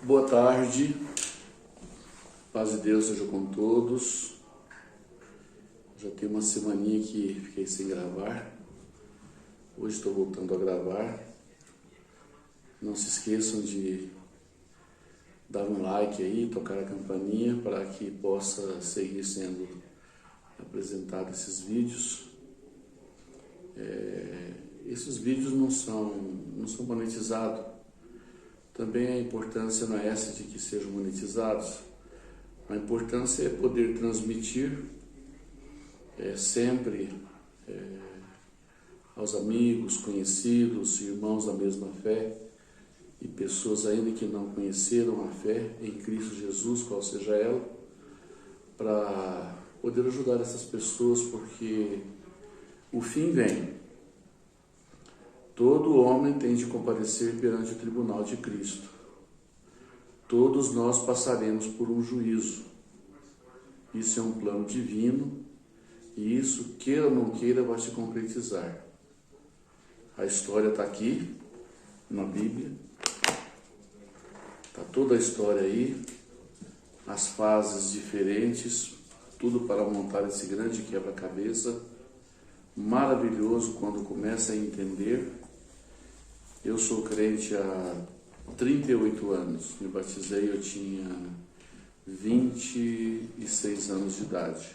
Boa tarde, paz de Deus seja com todos. Já tem uma semaninha que fiquei sem gravar, hoje estou voltando a gravar. Não se esqueçam de dar um like aí, tocar a campainha para que possa seguir sendo apresentado esses vídeos. Esses vídeos não são monetizados. Também a importância não é essa de que sejam monetizados. A importância é poder transmitir sempre aos amigos, conhecidos, irmãos da mesma fé e pessoas ainda que não conheceram a fé em Cristo Jesus, qual seja ela, para poder ajudar essas pessoas, porque o fim vem. Todo homem tem de comparecer perante o tribunal de Cristo. Todos nós passaremos por um juízo. Isso é um plano divino e isso, queira ou não queira, vai se concretizar. A história está aqui, na Bíblia. Está toda a história aí, as fases diferentes, tudo para montar esse grande quebra-cabeça. Maravilhoso quando começa a entender. Eu sou crente há 38 anos, me batizei, eu tinha 26 anos de idade.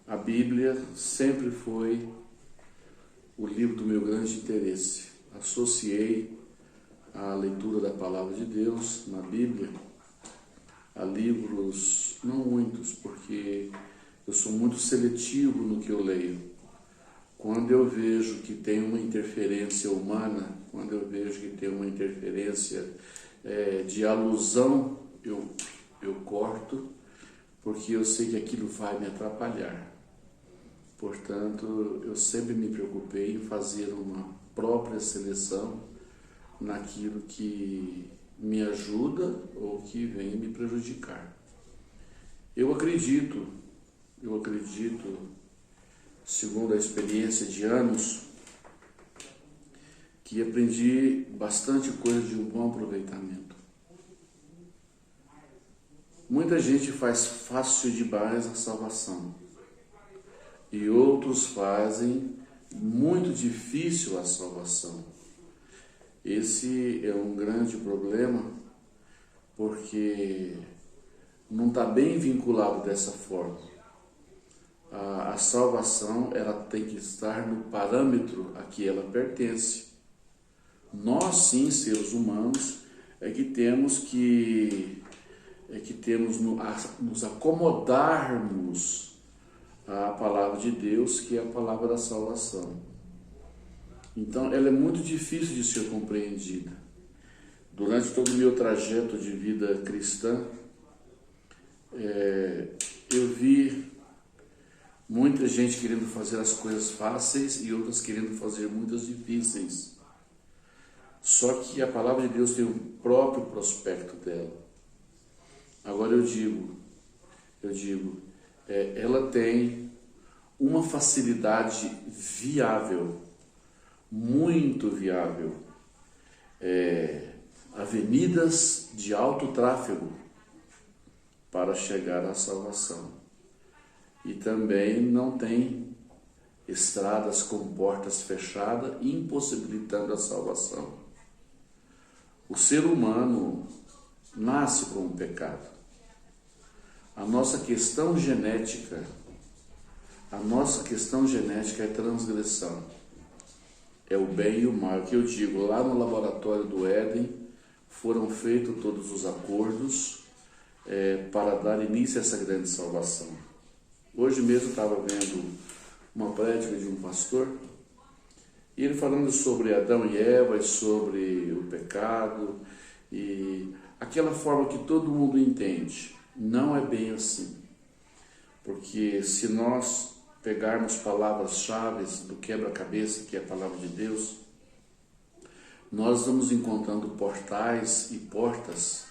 A Bíblia sempre foi o livro do meu grande interesse. Associei a leitura da Palavra de Deus na Bíblia a livros, não muitos, porque eu sou muito seletivo no que eu leio. Quando eu vejo que tem uma interferência humana, quando eu vejo que tem uma interferência de alusão, eu corto, porque eu sei que aquilo vai me atrapalhar. Portanto, eu sempre me preocupei em fazer uma própria seleção naquilo que me ajuda ou que vem me prejudicar. Eu acredito, segundo a experiência de anos, que aprendi bastante coisa de um bom aproveitamento. Muita gente faz fácil demais a salvação e outros fazem muito difícil a salvação. Esse é um grande problema, porque não está bem vinculado dessa forma. A salvação, ela tem que estar no parâmetro a que ela pertence. Nós, sim, seres humanos, temos nos acomodarmos à palavra de Deus, que é a palavra da salvação. Então, ela é muito difícil de ser compreendida. Durante todo o meu trajeto de vida cristã, eu vi muita gente querendo fazer as coisas fáceis e outras querendo fazer muitas difíceis. Só que a palavra de Deus tem o próprio prospecto dela. Agora eu digo, ela tem uma facilidade viável, muito viável, avenidas de alto tráfego para chegar à salvação. E também não tem estradas com portas fechadas, impossibilitando a salvação. O ser humano nasce com o pecado. A nossa questão genética é transgressão. É o bem e o mal. Que eu digo, lá no laboratório do Éden, foram feitos todos os acordos para dar início a essa grande salvação. Hoje mesmo estava vendo uma prédica de um pastor, e ele falando sobre Adão e Eva, e sobre o pecado, e aquela forma que todo mundo entende. Não é bem assim. Porque se nós pegarmos palavras-chave do quebra-cabeça, que é a palavra de Deus, nós vamos encontrando portais e portas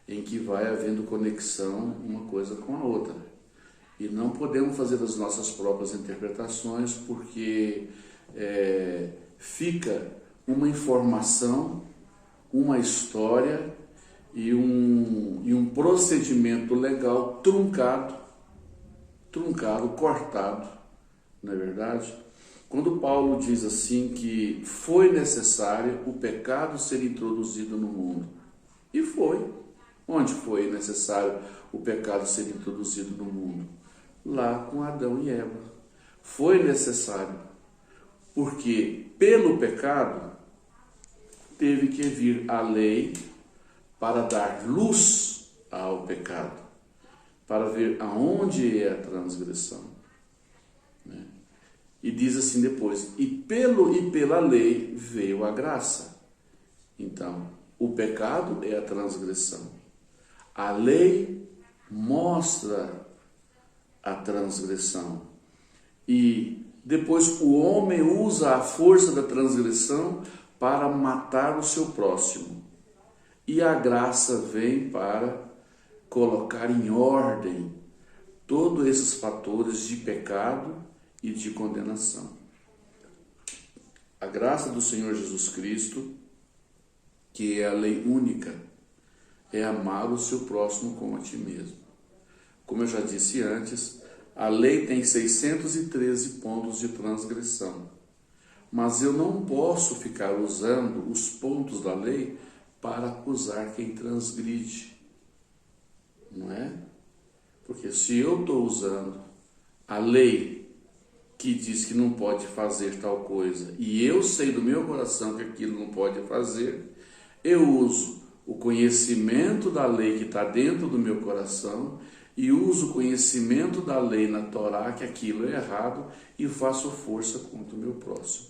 em que vai havendo conexão uma coisa com a outra. E não podemos fazer as nossas próprias interpretações, porque fica uma informação, uma história e um procedimento legal truncado, cortado, não é verdade? Quando Paulo diz assim que foi necessário o pecado ser introduzido no mundo, e foi. Onde foi necessário o pecado ser introduzido no mundo? Lá com Adão e Eva. Foi necessário, porque pelo pecado teve que vir a lei para dar luz ao pecado, para ver aonde é a transgressão, né? E diz assim depois, e pela lei veio a graça. Então, o pecado é a transgressão. A lei mostra a transgressão. E depois o homem usa a força da transgressão para matar o seu próximo. E a graça vem para colocar em ordem todos esses fatores de pecado e de condenação. A graça do Senhor Jesus Cristo, que é a lei única, é amar o seu próximo como a ti mesmo. Como eu já disse antes, a lei tem 613 pontos de transgressão, mas eu não posso ficar usando os pontos da lei para acusar quem transgride, não é? Porque se eu estou usando a lei que diz que não pode fazer tal coisa, e eu sei do meu coração que aquilo não pode fazer, eu uso o conhecimento da lei que está dentro do meu coração e uso o conhecimento da lei na Torá que aquilo é errado e faço força contra o meu próximo.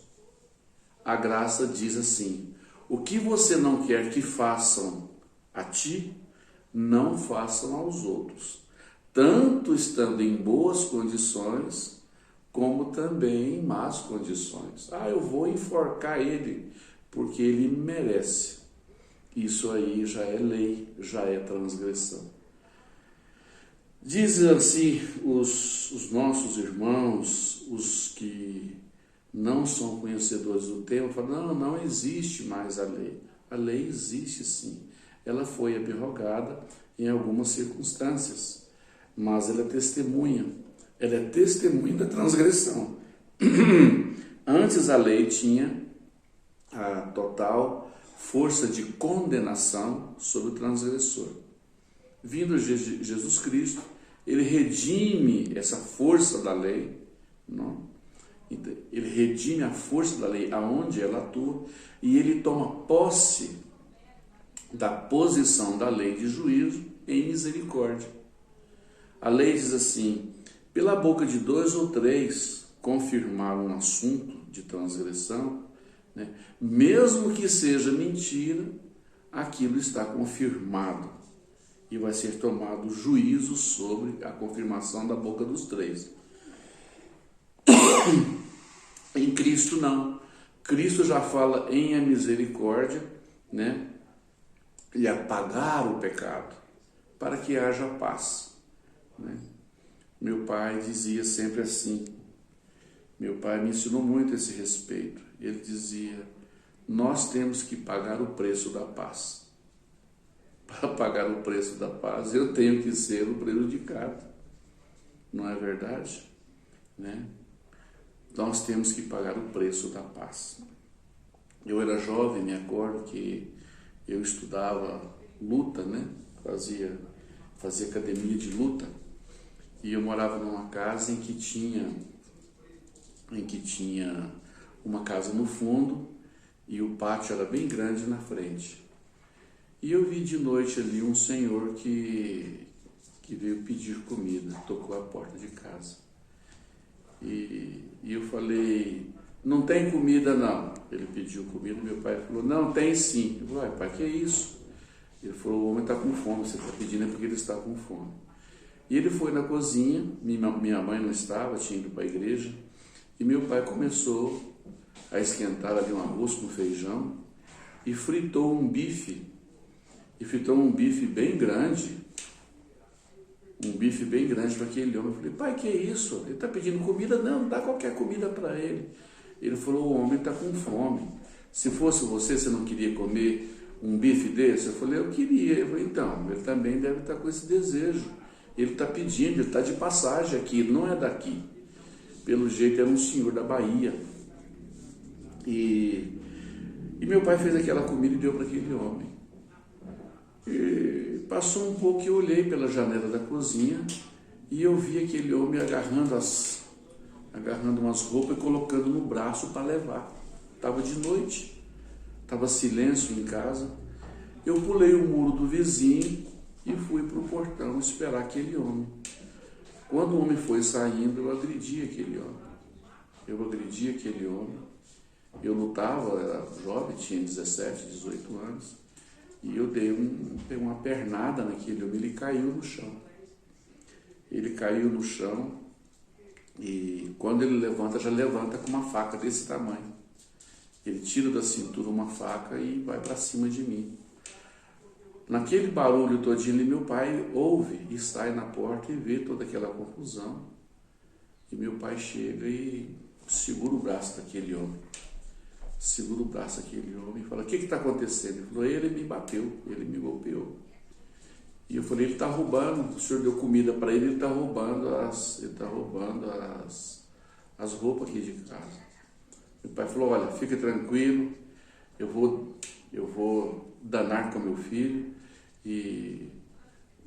A graça diz assim: o que você não quer que façam a ti, não façam aos outros, tanto estando em boas condições, como também em más condições. Eu vou enforcar ele, porque ele merece. Isso aí já é lei, já é transgressão. Dizem assim os nossos irmãos, os que não são conhecedores do tema, falam, não existe mais a lei. A lei existe sim. Ela foi abrogada em algumas circunstâncias, mas ela é testemunha da transgressão. Antes a lei tinha a total força de condenação sobre o transgressor. Vindo Jesus Cristo, ele redime essa força da lei, não? Ele redime a força da lei aonde ela atua e ele toma posse da posição da lei de juízo em misericórdia. A lei diz assim: pela boca de 2 ou 3 confirmar um assunto de transgressão, né? Mesmo que seja mentira, aquilo está confirmado e vai ser tomado juízo sobre a confirmação da boca dos 3. Em Cristo não. Cristo já fala em a misericórdia, né? E apagar o pecado para que haja paz, né? Meu pai dizia sempre assim, meu pai me ensinou muito esse respeito. Ele dizia: nós temos que pagar o preço da paz. Para pagar o preço da paz, eu tenho que ser o prejudicado. Não é verdade? Né? Nós temos que pagar o preço da paz. Eu era jovem, me acordo que eu estudava luta, né? Fazia academia de luta. E eu morava numa casa em que tinha uma casa no fundo e o pátio era bem grande na frente. E eu vi de noite ali um senhor que veio pedir comida, tocou a porta de casa. E eu falei: não tem comida não. Ele pediu comida, meu pai falou: não, tem sim. Eu falei: pai, que é isso? Ele falou: o homem está com fome, você está pedindo é porque ele está com fome. E ele foi na cozinha, minha mãe não estava, tinha ido para a igreja, e meu pai começou a esquentar ali um arroz com feijão e fritou um bife bem grande, para aquele homem. Eu falei: pai, que é isso? Ele está pedindo comida? Não dá qualquer comida para ele. Ele falou: o homem está com fome. Se fosse você não queria comer um bife desse? Eu falei, eu queria. Ele falou, então, ele também deve estar com esse desejo. Ele está pedindo, ele está de passagem aqui, não é daqui. Pelo jeito era um senhor da Bahia. E meu pai fez aquela comida e deu para aquele homem. E passou um pouco e eu olhei pela janela da cozinha e eu vi aquele homem agarrando umas roupas e colocando no braço para levar. Estava de noite, estava silêncio em casa. Eu pulei o muro do vizinho e fui para o portão esperar aquele homem. Quando o homem foi saindo, eu agredi aquele homem. Eu lutava, era jovem, tinha 17, 18 anos. E eu dei uma pernada naquele homem, ele caiu no chão. E quando ele levanta, já levanta com uma faca desse tamanho. Ele tira da cintura uma faca e vai para cima de mim. Naquele barulho todinho ali, meu pai ouve e sai na porta e vê toda aquela confusão. E meu pai chega e segura o braço daquele homem. E fala, o que está acontecendo? Ele falou, ele me bateu, ele me golpeou. E eu falei, ele está roubando, o senhor deu comida para ele está roubando as roupas aqui de casa. Meu pai falou, olha, fica tranquilo, eu vou danar com meu filho e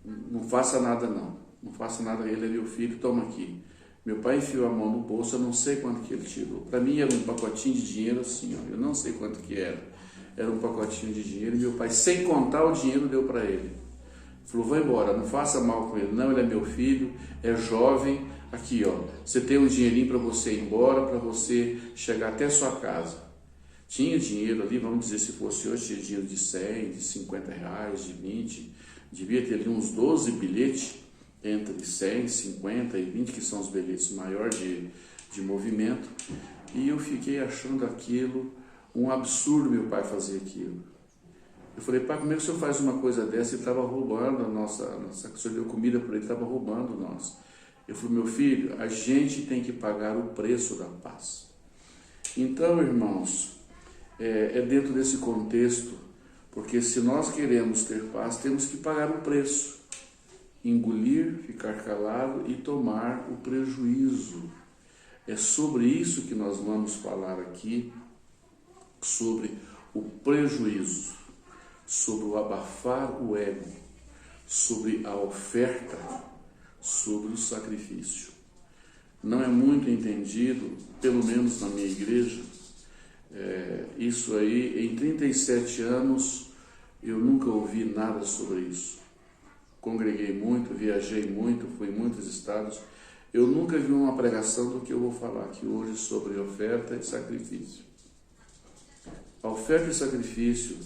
não faça nada ele é meu filho, toma aqui. Meu pai enfiou a mão no bolso, eu não sei quanto que ele tirou. Para mim era um pacotinho de dinheiro assim, ó, eu não sei quanto que era. Era um pacotinho de dinheiro e meu pai, sem contar o dinheiro, deu para ele. Falou, vai embora, não faça mal com ele. Não, ele é meu filho, é jovem. Aqui, ó, você tem um dinheirinho para você ir embora, para você chegar até a sua casa. Tinha dinheiro ali, vamos dizer, se fosse hoje, tinha dinheiro de 100, de 50 reais, de 20. Devia ter ali uns 12 bilhetes, entre 100, 50 e 20, que são os bilhetes maiores de movimento. E eu fiquei achando aquilo um absurdo, meu pai fazer aquilo. Eu falei, pai, como é que o senhor faz uma coisa dessa? Ele estava roubando o senhor deu comida para ele, estava roubando nós. Eu falei, meu filho, a gente tem que pagar o preço da paz. Então, irmãos, é dentro desse contexto, porque se nós queremos ter paz, temos que pagar o preço. Engolir, ficar calado e tomar o prejuízo. É sobre isso que nós vamos falar aqui, sobre o prejuízo, sobre o abafar o ego, sobre a oferta, sobre o sacrifício. Não é muito entendido, pelo menos na minha igreja, isso aí, em 37 anos, eu nunca ouvi nada sobre isso. Congreguei muito, viajei muito, fui em muitos estados. Eu nunca vi uma pregação do que eu vou falar aqui hoje sobre oferta e sacrifício. A oferta e sacrifício,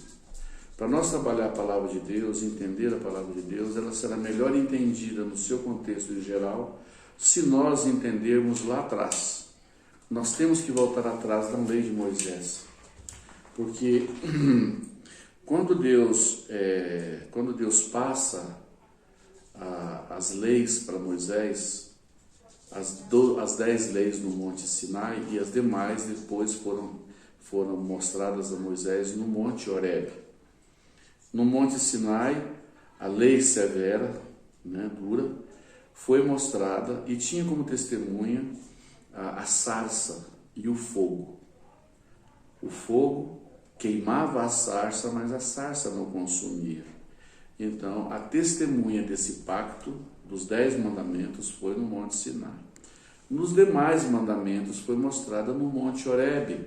para nós trabalhar a palavra de Deus, entender a palavra de Deus, ela será melhor entendida no seu contexto em geral, se nós entendermos lá atrás. Nós temos que voltar atrás da lei de Moisés. Porque quando Deus passa as leis para Moisés, as 10 leis no Monte Sinai, e as demais depois foram mostradas a Moisés no Monte Horebe. No Monte Sinai, a lei severa, dura, foi mostrada e tinha como testemunha a sarça e o fogo. O fogo queimava a sarça, mas a sarça não consumia. Então, a testemunha desse pacto, dos 10 mandamentos, foi no Monte Sinai. Nos demais mandamentos foi mostrada no Monte Horebe,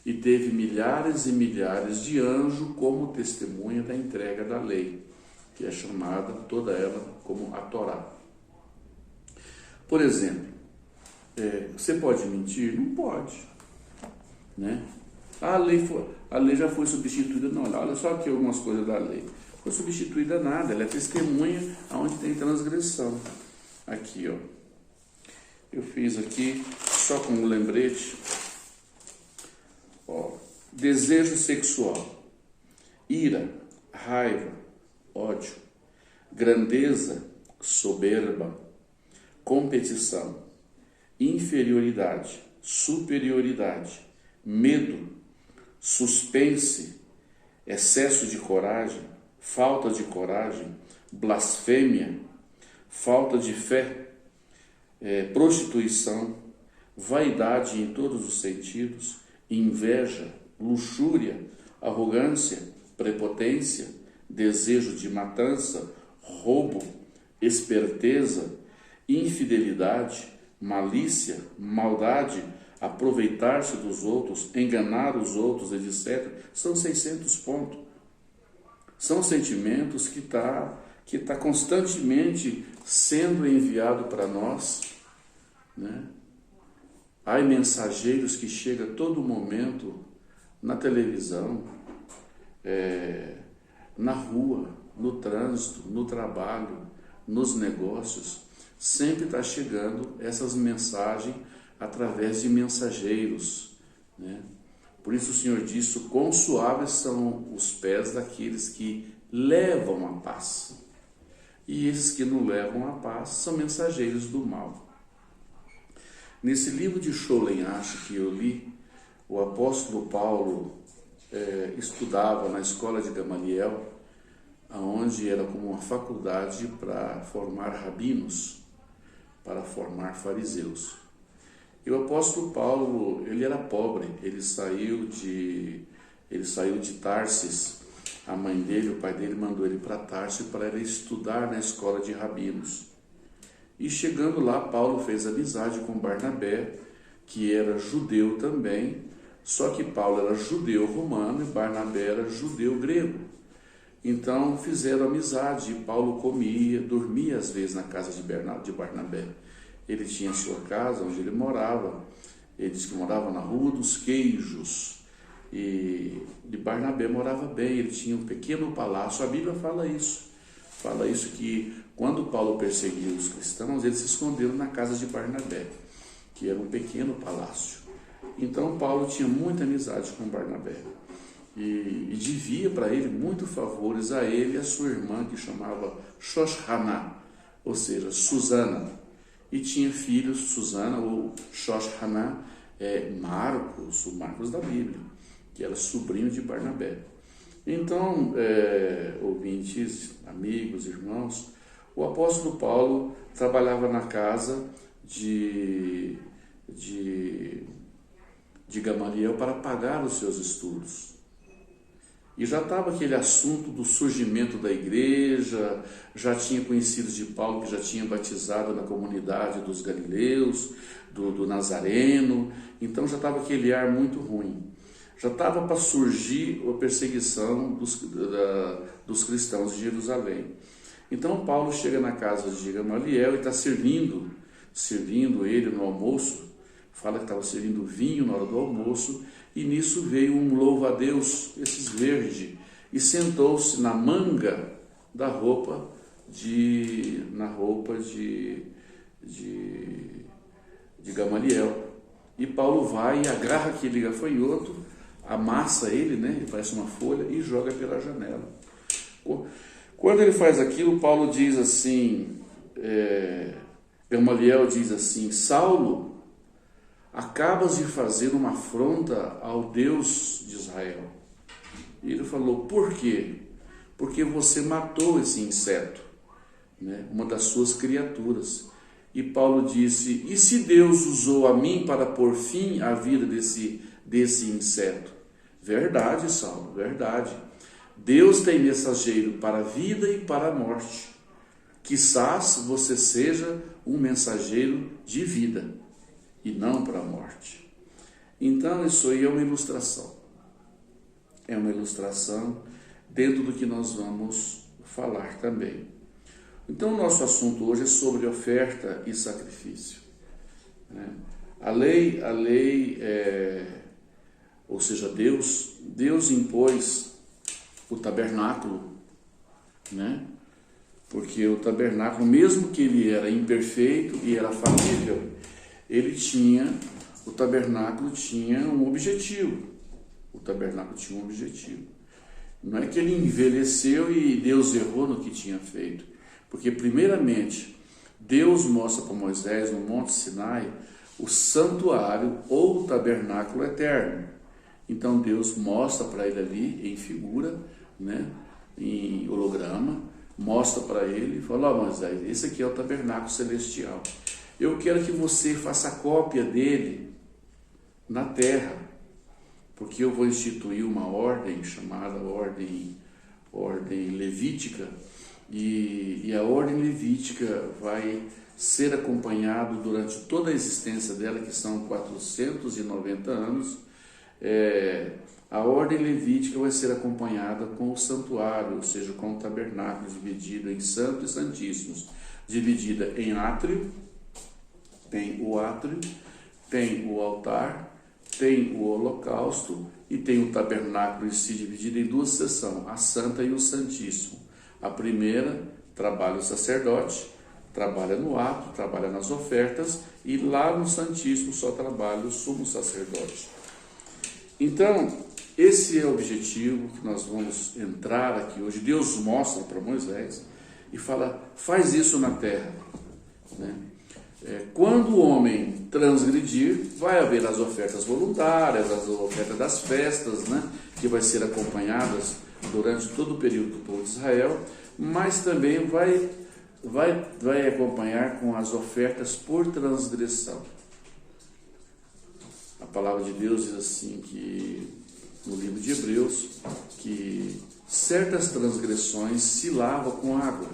e teve milhares e milhares de anjos como testemunha da entrega da lei, que é chamada toda ela como a Torá. Por exemplo, você pode mentir? Não pode, né? A lei já foi substituída, não, olha só aqui algumas coisas da lei. Foi substituída nada, ela é testemunha aonde tem transgressão. Aqui, ó. Eu fiz aqui, só como lembrete, ó, desejo sexual, ira, raiva, ódio, grandeza, soberba, competição, inferioridade, superioridade, medo, suspense, excesso de coragem, falta de coragem, blasfêmia, falta de fé, prostituição, vaidade em todos os sentidos, inveja, luxúria, arrogância, prepotência, desejo de matança, roubo, esperteza, infidelidade, malícia, maldade, aproveitar-se dos outros, enganar os outros, etc. São 600 pontos. São sentimentos que tá constantemente sendo enviado para nós, né? Há mensageiros que chegam a todo momento na televisão, na rua, no trânsito, no trabalho, nos negócios. Sempre está chegando essas mensagens através de mensageiros, né? Por isso o Senhor disse: quão suaves são os pés daqueles que levam a paz. E esses que não levam a paz são mensageiros do mal. Nesse livro de Sholem Ash que eu li, o apóstolo Paulo estudava na escola de Gamaliel, onde era como uma faculdade para formar rabinos, para formar fariseus. E o apóstolo Paulo, ele era pobre, ele saiu de Tarsis. A mãe dele, o pai dele, mandou ele para Tarsis para ele estudar na escola de rabinos. E chegando lá, Paulo fez amizade com Barnabé, que era judeu também, só que Paulo era judeu romano e Barnabé era judeu grego. Então fizeram amizade, e Paulo comia, dormia às vezes na casa de Barnabé. Ele tinha sua casa onde ele morava. Ele disse que morava na Rua dos Queijos. E de Barnabé morava bem, ele tinha um pequeno palácio. A Bíblia fala isso que quando Paulo perseguiu os cristãos, eles se esconderam na casa de Barnabé, que era um pequeno palácio. Então Paulo tinha muita amizade com Barnabé e devia para ele muitos favores, a ele e a sua irmã, que chamava Shoshana, ou seja, Susana. E tinha filhos, Susana ou Shoshana, Marcos, o Marcos da Bíblia, que era sobrinho de Barnabé. Então, ouvintes, amigos, irmãos, o apóstolo Paulo trabalhava na casa de Gamaliel para pagar os seus estudos. E já estava aquele assunto do surgimento da igreja, já tinha conhecido de Paulo, que já tinha batizado na comunidade dos galileus, do Nazareno, então já estava aquele ar muito ruim. Já estava para surgir a perseguição dos cristãos de Jerusalém. Então Paulo chega na casa de Gamaliel e está servindo ele no almoço. Fala que estava servindo vinho na hora do almoço, e nisso veio um louva-a-Deus, esses verdes, e sentou-se na manga da roupa de Gamaliel. E Paulo vai e agarra aquele gafanhoto, amassa ele, né? Ele parece uma folha, e joga pela janela. Quando ele faz aquilo, Paulo diz assim, Gamaliel diz assim: Saulo, acabas de fazer uma afronta ao Deus de Israel. E ele falou: por quê? Porque você matou esse inseto, né? Uma das suas criaturas. E Paulo disse: e se Deus usou a mim para pôr fim à vida desse inseto? Verdade, Saulo, verdade. Deus tem mensageiro para a vida e para a morte. Quizás você seja um mensageiro de vida e não para a morte. Então isso aí é uma ilustração. É uma ilustração dentro do que nós vamos falar também. Então o nosso assunto hoje é sobre oferta e sacrifício. A lei, ou seja, Deus impôs o tabernáculo, né? Porque o tabernáculo, mesmo que ele era imperfeito e era falível, o tabernáculo tinha um objetivo. O tabernáculo tinha um objetivo. Não é que ele envelheceu e Deus errou no que tinha feito. Porque, primeiramente, Deus mostra para Moisés no Monte Sinai o santuário ou o tabernáculo eterno. Então Deus mostra para ele ali em figura, né, em holograma, mostra para ele e fala: ó, Moisés, esse aqui é o tabernáculo celestial. Eu quero que você faça cópia dele na terra, porque eu vou instituir uma ordem chamada ordem levítica, e a ordem levítica vai ser acompanhado durante toda a existência dela, que são 490 anos. A ordem levítica vai ser acompanhada com o santuário, ou seja, com o tabernáculo dividido em santo e santíssimos, dividida em átrio, tem o átrio, tem o altar, tem o holocausto e tem o tabernáculo em si dividido em duas seções, a santa e o santíssimo. A primeira trabalha o sacerdote, trabalha no ato, trabalha nas ofertas, e lá no santíssimo só trabalha o sumo sacerdote. Então, esse é o objetivo que nós vamos entrar aqui hoje. Deus mostra para Moisés e fala: faz isso na terra, né? Quando o homem transgredir, vai haver as ofertas voluntárias, as ofertas das festas, né, que vai ser acompanhadas durante todo o período do povo de Israel, mas também vai acompanhar com as ofertas por transgressão. A palavra de Deus diz assim, que no livro de Hebreus, que certas transgressões se lavam com água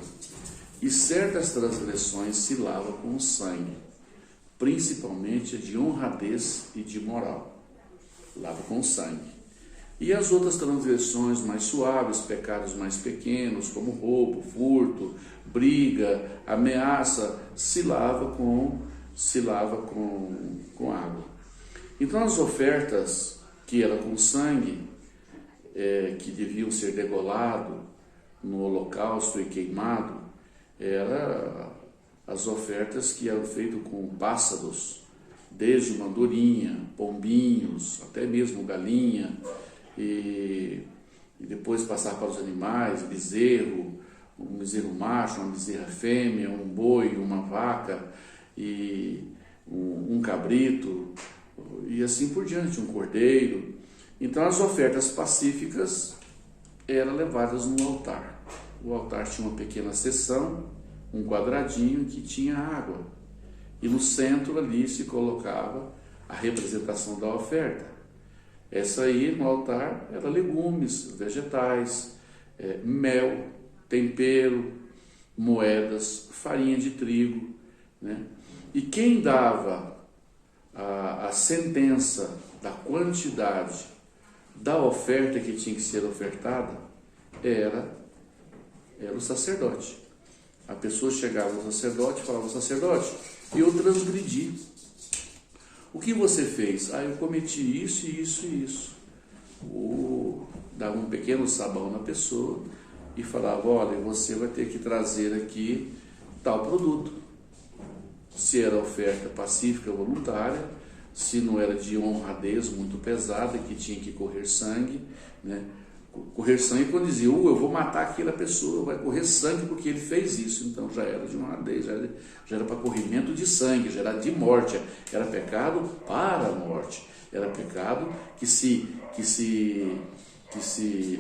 e certas transgressões se lavam com sangue, principalmente de honradez e de moral, lava com sangue. E as outras transgressões mais suaves, pecados mais pequenos, como roubo, furto, briga, ameaça, se lava com água. Então as ofertas que eram com sangue, que deviam ser degolado no holocausto e queimado, eram as ofertas que eram feitas com pássaros, desde uma andorinha, pombinhos, até mesmo galinha, e depois passar para os animais, bezerro, um bezerro macho, uma bezerra fêmea, um boi, uma vaca, e um cabrito, e assim por diante, um cordeiro. Então as ofertas pacíficas eram levadas no altar. O altar tinha uma pequena seção, um quadradinho que tinha água, e no centro ali se colocava a representação da oferta. Essa aí no altar era legumes, vegetais, mel, tempero, moedas, farinha de trigo, né? E quem dava a sentença da quantidade da oferta que tinha que ser ofertada era o sacerdote. A pessoa chegava ao sacerdote e falava: sacerdote, eu transgredi. O que você fez? Eu cometi isso, isso e isso. Dava um pequeno sabão na pessoa e falava: olha, você vai ter que trazer aqui tal produto. Se era oferta pacífica voluntária, se não era de honradez muito pesada, que tinha que correr sangue, né? Correr sangue quando dizia: eu vou matar aquela pessoa, vai correr sangue porque ele fez isso. Então já era de honradez, já era para corrimento de sangue, já era de morte, era pecado para a morte, era pecado que se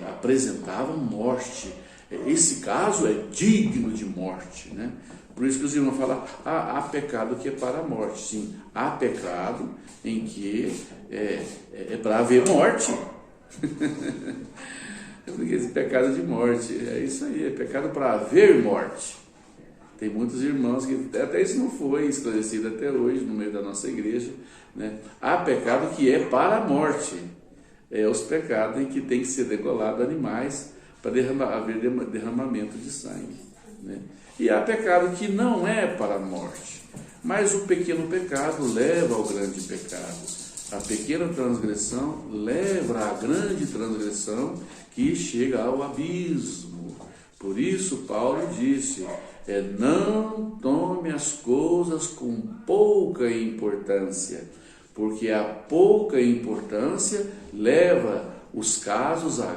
apresentava morte. Esse caso é digno de morte, né? Por isso que os irmãos falam: há pecado que é para a morte. Sim, há pecado em que é para haver morte. Porque esse pecado de morte, é isso aí, é pecado para haver morte. Tem muitos irmãos que até isso não foi esclarecido até hoje no meio da nossa igreja, né? Há pecado que é para a morte, os pecados em que tem que ser degolado animais para haver derramamento de sangue, né? E há pecado que não é para a morte, mas o pequeno pecado leva ao grande pecado. A pequena transgressão leva à grande transgressão que chega ao abismo. Por isso Paulo disse: não tome as coisas com pouca importância, porque a pouca importância leva os casos a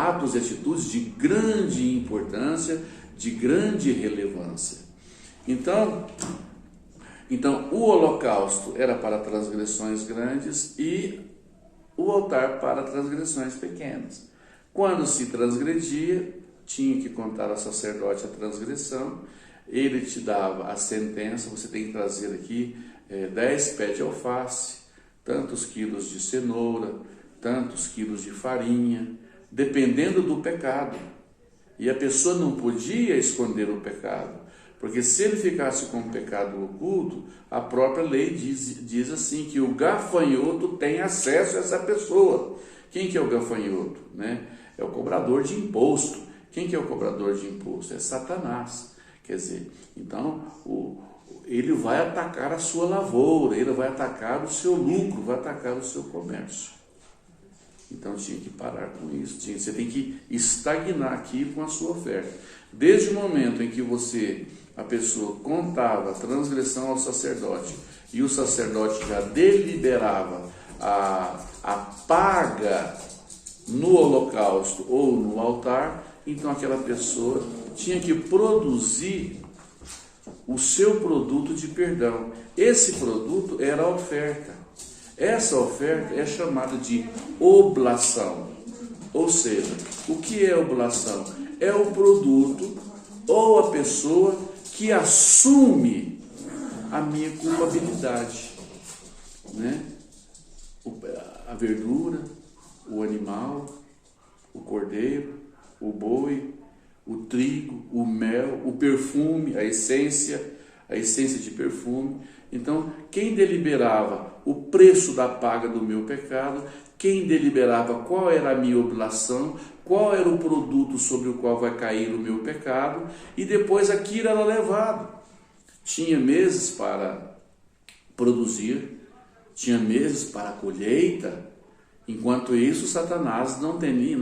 atos e atitudes de grande importância, de grande relevância. Então, o holocausto era para transgressões grandes e o altar para transgressões pequenas. Quando se transgredia, tinha que contar ao sacerdote a transgressão, ele te dava a sentença, você tem que trazer aqui 10 pés de alface, tantos quilos de cenoura, tantos quilos de farinha, dependendo do pecado. E a pessoa não podia esconder o pecado, porque se ele ficasse com o pecado oculto, a própria lei diz assim, que o gafanhoto tem acesso a essa pessoa. Quem que é o gafanhoto? É o cobrador de imposto. Quem que é o cobrador de imposto? É Satanás. Quer dizer, então, ele vai atacar a sua lavoura, ele vai atacar o seu lucro, vai atacar o seu comércio. Então tinha que parar com isso, você tem que estagnar aqui com a sua oferta. Desde o momento em que a pessoa contava a transgressão ao sacerdote, e o sacerdote já deliberava a paga no holocausto ou no altar, então aquela pessoa tinha que produzir o seu produto de perdão. Esse produto era a oferta. Essa oferta é chamada de oblação. Ou seja, o que é oblação? É o produto ou a pessoa que assume a minha culpabilidade. A verdura, o animal, o cordeiro, o boi, o trigo, o mel, o perfume, a essência de perfume. Então, quem deliberava o preço da paga do meu pecado, quem deliberava qual era a minha oblação, qual era o produto sobre o qual vai cair o meu pecado, e depois aquilo era levado. Tinha meses para produzir, tinha meses para a colheita. Enquanto isso, Satanás não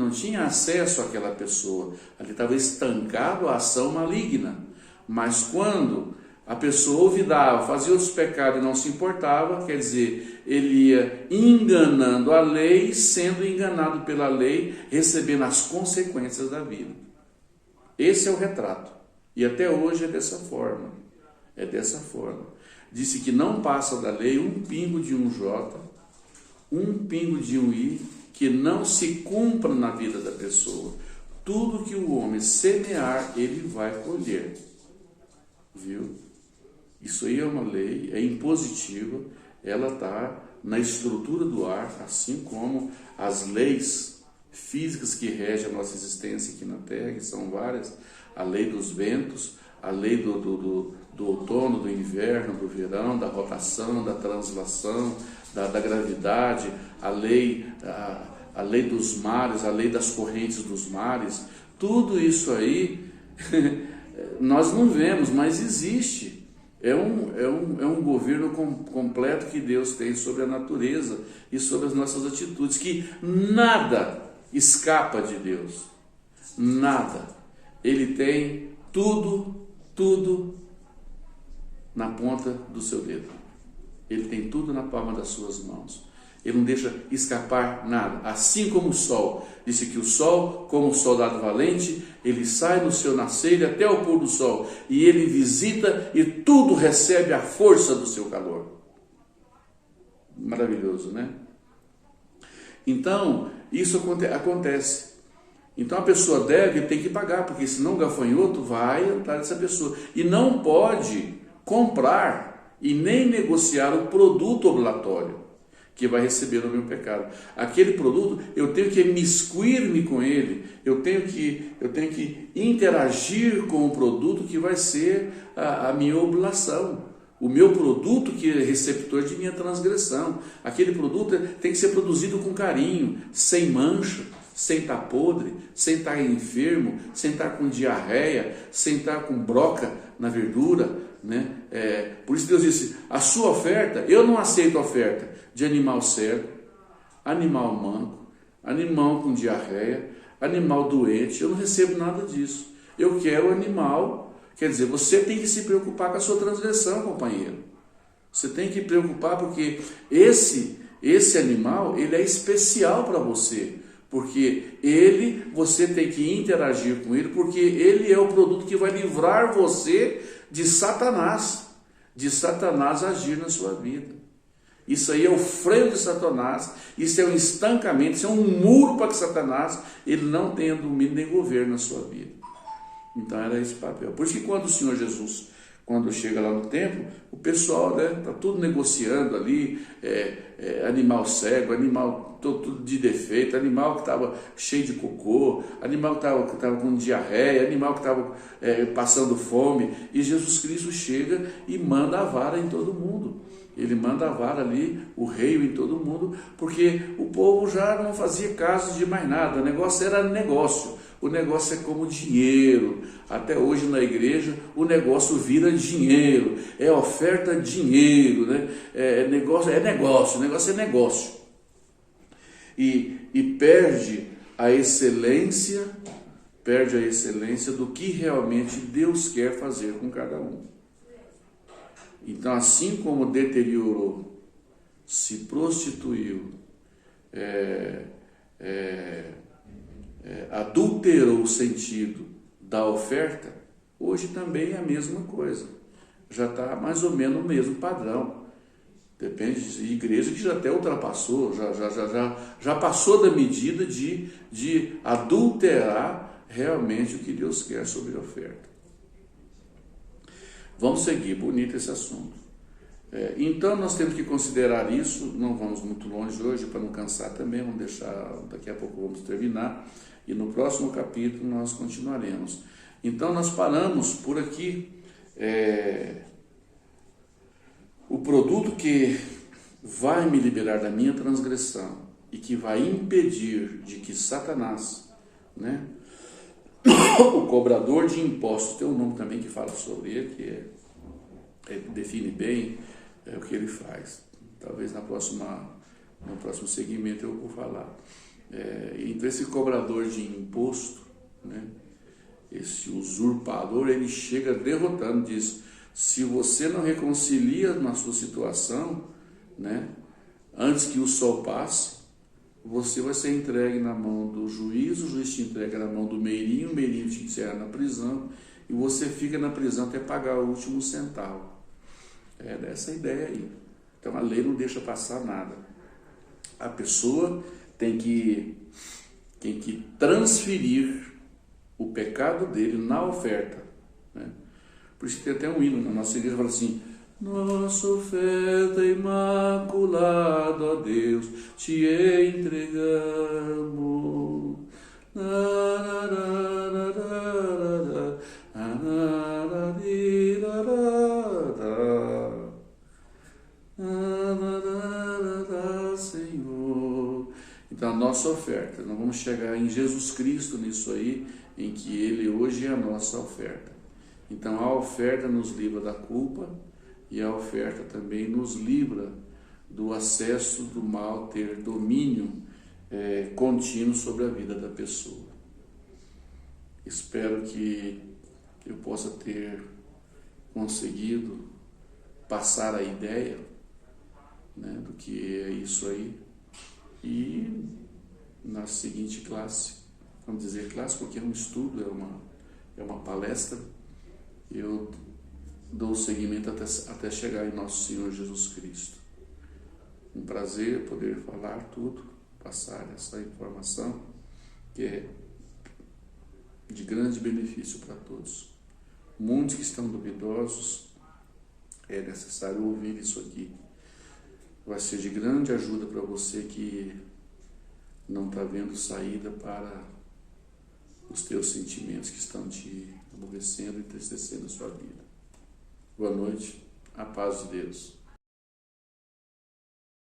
tinha acesso àquela pessoa. Ali estava estancado a ação maligna. Mas quando a pessoa olvidava, fazia outros pecados e não se importava, quer dizer, ele ia enganando a lei, sendo enganado pela lei, recebendo as consequências da vida. Esse é o retrato. E até hoje é dessa forma. É dessa forma. Disse que não passa da lei um pingo de um J, um pingo de um I, que não se cumpra na vida da pessoa. Tudo que o homem semear, ele vai colher. Viu? Isso aí é uma lei, é impositiva, ela está na estrutura do ar, assim como as leis físicas que regem a nossa existência aqui na Terra, que são várias, a lei dos ventos, a lei do outono, do inverno, do verão, da rotação, da translação, da gravidade, a lei dos mares, a lei das correntes dos mares. Tudo isso aí nós não vemos, mas existe. É um governo completo que Deus tem sobre a natureza e sobre as nossas atitudes, que nada escapa de Deus, nada. Ele tem tudo na ponta do seu dedo. Ele tem tudo na palma das suas mãos. Ele não deixa escapar nada. Assim como o sol, disse que o sol, como um soldado valente, ele sai no seu nascer e até o pôr do sol, e ele visita e tudo recebe a força do seu calor. Maravilhoso, né? Então, isso acontece. Então a pessoa tem que pagar, porque senão o gafanhoto vai entrar nessa pessoa. E não pode comprar e nem negociar o produto oblatório que vai receber o meu pecado. Aquele produto, eu tenho que imiscuir-me com ele, eu tenho que interagir com o produto que vai ser a minha oblação, o meu produto que é receptor de minha transgressão. Aquele produto tem que ser produzido com carinho, sem mancha, sem estar podre, sem estar enfermo, sem estar com diarreia, sem estar com broca na verdura, né? Por isso Deus disse, a sua oferta, eu não aceito a oferta de animal cego, animal manco, animal com diarreia, animal doente, eu não recebo nada disso. Eu quero animal, quer dizer, você tem que se preocupar com a sua transgressão, companheiro. Você tem que preocupar porque esse animal, ele é especial para você. Porque você tem que interagir com ele, porque ele é o produto que vai livrar você de Satanás agir na sua vida. Isso aí é o freio de Satanás, isso é um estancamento, isso é um muro para que Satanás ele não tenha domínio nem governo na sua vida. Então era esse papel. Por isso que quando o Senhor Jesus, quando chega lá no templo, o pessoal está tudo negociando ali, animal cego, animal tudo de defeito, animal que estava cheio de cocô, animal que estava com diarreia, animal que estava passando fome, e Jesus Cristo chega e manda a vara em todo mundo. Ele manda a vara ali, o rei em todo mundo, porque o povo já não fazia caso de mais nada, o negócio era negócio. O negócio é como dinheiro. Até hoje na igreja o negócio vira dinheiro, é oferta dinheiro, né? Negócio é negócio. E perde a excelência do que realmente Deus quer fazer com cada um. Então, assim como deteriorou, se prostituiu, adulterou o sentido da oferta, hoje também é a mesma coisa. Já está mais ou menos o mesmo padrão. Depende de igreja que já até ultrapassou, já passou da medida de adulterar realmente o que Deus quer sobre a oferta. Vamos seguir, bonito esse assunto. Então nós temos que considerar isso, não vamos muito longe hoje para não cansar também, vamos deixar, daqui a pouco vamos terminar, e no próximo capítulo nós continuaremos. Então nós paramos por aqui. O produto que vai me liberar da minha transgressão e que vai impedir de que Satanás, né, o cobrador de impostos, tem um nome também que fala sobre ele, que define bem o que ele faz. Talvez no próximo segmento eu vou falar. Então esse cobrador de imposto, né, esse usurpador, ele chega derrotando, diz: se você não reconcilia na sua situação, né, antes que o sol passe, você vai ser entregue na mão do juiz, o juiz te entrega na mão do meirinho, o meirinho te encerra na prisão, e você fica na prisão até pagar o último centavo. É dessa ideia aí. Então a lei não deixa passar nada. A pessoa tem que transferir o pecado dele na oferta, né? Por isso que tem até um hino na nossa igreja que fala assim: nossa oferta imaculada, ó Deus, te entregamos. Senhor. Então a nossa oferta, nós vamos chegar em Jesus Cristo nisso aí, em que Ele hoje é a nossa oferta. Então a oferta nos livra da culpa e a oferta também nos livra do acesso do mal ter domínio contínuo sobre a vida da pessoa. Espero que eu possa ter conseguido passar a ideia, né, do que é isso aí. E na seguinte classe, vamos dizer classe porque é um estudo, é uma palestra, eu dou seguimento até chegar em nosso Senhor Jesus Cristo. Um prazer poder falar tudo, passar essa informação que é de grande benefício para todos. Muitos que estão duvidosos, é necessário ouvir isso aqui. Vai ser de grande ajuda para você que não está vendo saída para os teus sentimentos que estão te aborrecendo e entristecendo a sua vida. Boa noite, a paz de Deus.